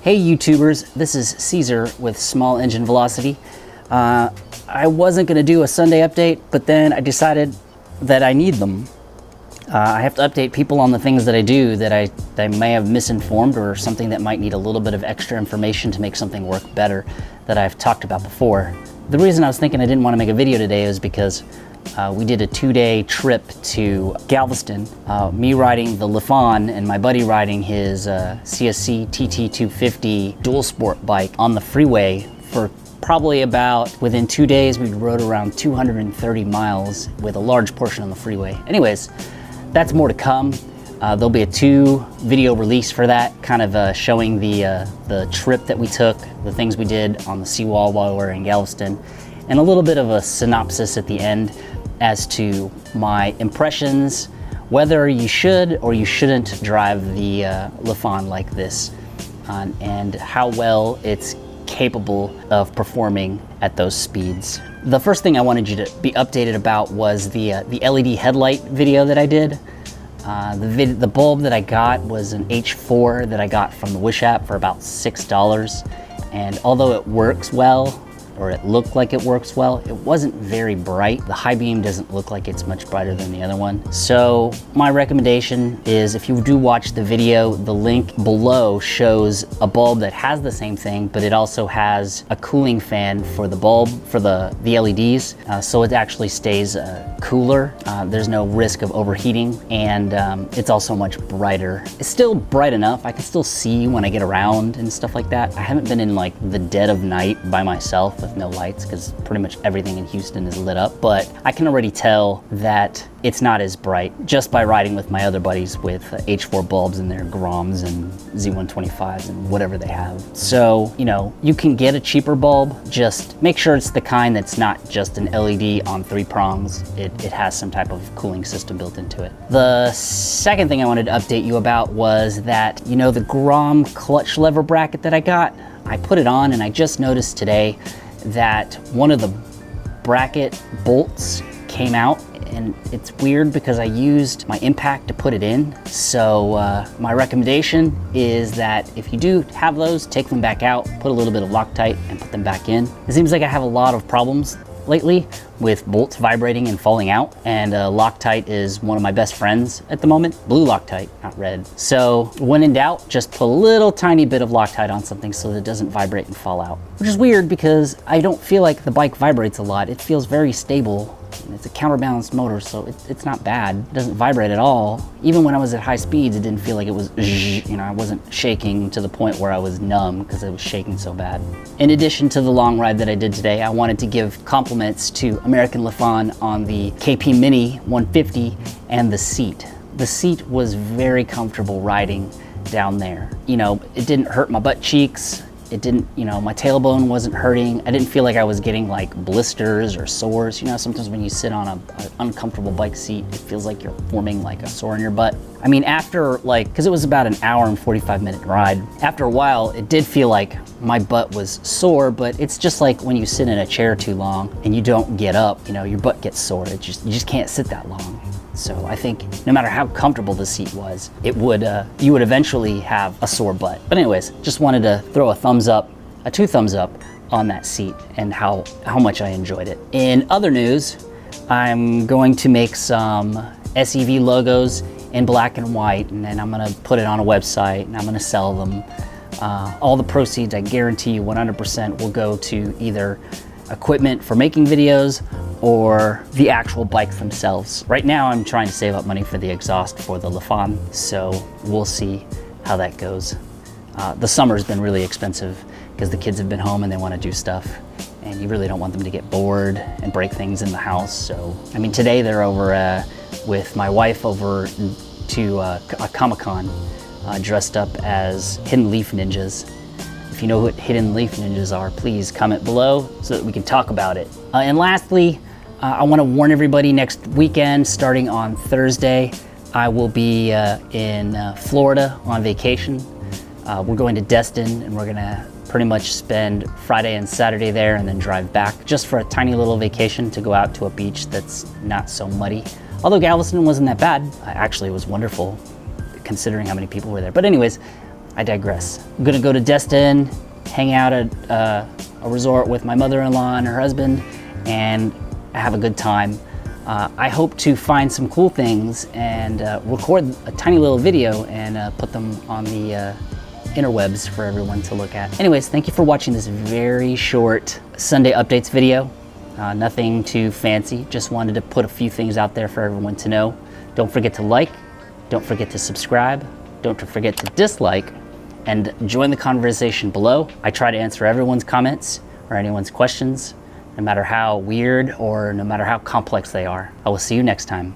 Hey YouTubers, this is Caesar with Small Engine Velocity. I wasn't gonna do a Sunday update, but then I decided that I need them. I have to update people on the things that I do that I may have misinformed, or something that might need a little bit of extra information to make something work better that I've talked about before. The reason I was thinking I didn't want to make a video today is because we did a 2-day trip to Galveston, me riding the Lifan and my buddy riding his CSC TT250 dual sport bike on the freeway for probably about, within 2 days, we rode around 230 miles with a large portion on the freeway. Anyways, that's more to come. There'll be a 2-video release for that, kind of showing the trip that we took, the things we did on the seawall while we were in Galveston, and a little bit of a synopsis at the end as to my impressions, whether you should or you shouldn't drive the Lifan like this, and how well it's capable of performing at those speeds. The first thing I wanted you to be updated about was the LED headlight video that I did. The bulb that I got was an H4 that I got from the Wish app for about $6, and although it works well, or it looked like it works well, it wasn't very bright. The high beam doesn't look like it's much brighter than the other one. So my recommendation is, if you do watch the video, the link below shows a bulb that has the same thing, but it also has a cooling fan for the bulb, for the LEDs, so it actually stays cooler. There's no risk of overheating, and it's also much brighter. It's still bright enough. I can still see when I get around and stuff like that. I haven't been in like the dead of night by myself with no lights, because pretty much everything in Houston is lit up, but I can already tell that it's not as bright just by riding with my other buddies with H4 bulbs in their Groms and Z125s and whatever they have. So, you know, you can get a cheaper bulb, just make sure it's the kind that's not just an LED on 3 prongs. It has some type of cooling system built into it. The second thing I wanted to update you about was that, you know, the Grom clutch lever bracket that I got, I put it on and I just noticed today that one of the bracket bolts came out, and it's weird because I used my impact to put it in. So my recommendation is that if you do have those, take them back out, put a little bit of Loctite and put them back in. It seems like I have a lot of problems lately with bolts vibrating and falling out, and Loctite is one of my best friends at the moment. Blue Loctite, not red. So when in doubt, just put a little tiny bit of Loctite on something so that it doesn't vibrate and fall out. Which is weird because I don't feel like the bike vibrates a lot. It feels very stable. It's a counterbalanced motor, so it's not bad. It doesn't vibrate at all. Even when I was at high speeds, it didn't feel like it was, you know, I wasn't shaking to the point where I was numb because I was shaking so bad. In addition to the long ride that I did today, I wanted to give compliments to American Lifan on the KP Mini 150 and the seat. The seat was very comfortable riding down there. You know, it didn't hurt my butt cheeks. It didn't, you know, my tailbone wasn't hurting. I didn't feel like I was getting like blisters or sores. You know, sometimes when you sit on an uncomfortable bike seat, it feels like you're forming like a sore in your butt. I mean, after like, because it was about an hour and 45-minute ride, after a while, it did feel like my butt was sore, but it's just like when you sit in a chair too long and you don't get up, you know, your butt gets sore. You just can't sit that long. So I think no matter how comfortable the seat was, it would you would eventually have a sore butt. But anyways, just wanted to throw a thumbs up, a 2 thumbs up on that seat and how much I enjoyed it. In other news, I'm going to make some SEV logos in black and white, and then I'm gonna put it on a website and I'm gonna sell them. All the proceeds, I guarantee you 100%, will go to either equipment for making videos or the actual bikes themselves. Right now I'm trying to save up money for the exhaust for the Lifan, so we'll see how that goes. The summer's been really expensive because the kids have been home and they want to do stuff, and you really don't want them to get bored and break things in the house. So I mean, today they're over with my wife over to a Comic-Con dressed up as Hidden Leaf Ninjas. If you know what Hidden Leaf Ninjas are, please comment below so that we can talk about it. And lastly, I want to warn everybody, next weekend, starting on Thursday, I will be in Florida on vacation. We're going to Destin, and we're gonna pretty much spend Friday and Saturday there and then drive back just for a tiny little vacation to go out to a beach that's not so muddy. Although Galveston wasn't that bad. Actually, it was wonderful considering how many people were there. But anyways, I digress. I'm gonna go to Destin, hang out at a resort with my mother-in-law and her husband, and have a good time. I hope to find some cool things and record a tiny little video and put them on the interwebs for everyone to look at. Anyways, thank you for watching this very short Sunday updates video. Nothing too fancy, just wanted to put a few things out there for everyone to know. Don't forget to like, don't forget to subscribe, don't forget to dislike, and join the conversation below. I try to answer everyone's comments or anyone's questions, no matter how weird or no matter how complex they are. I will see you next time.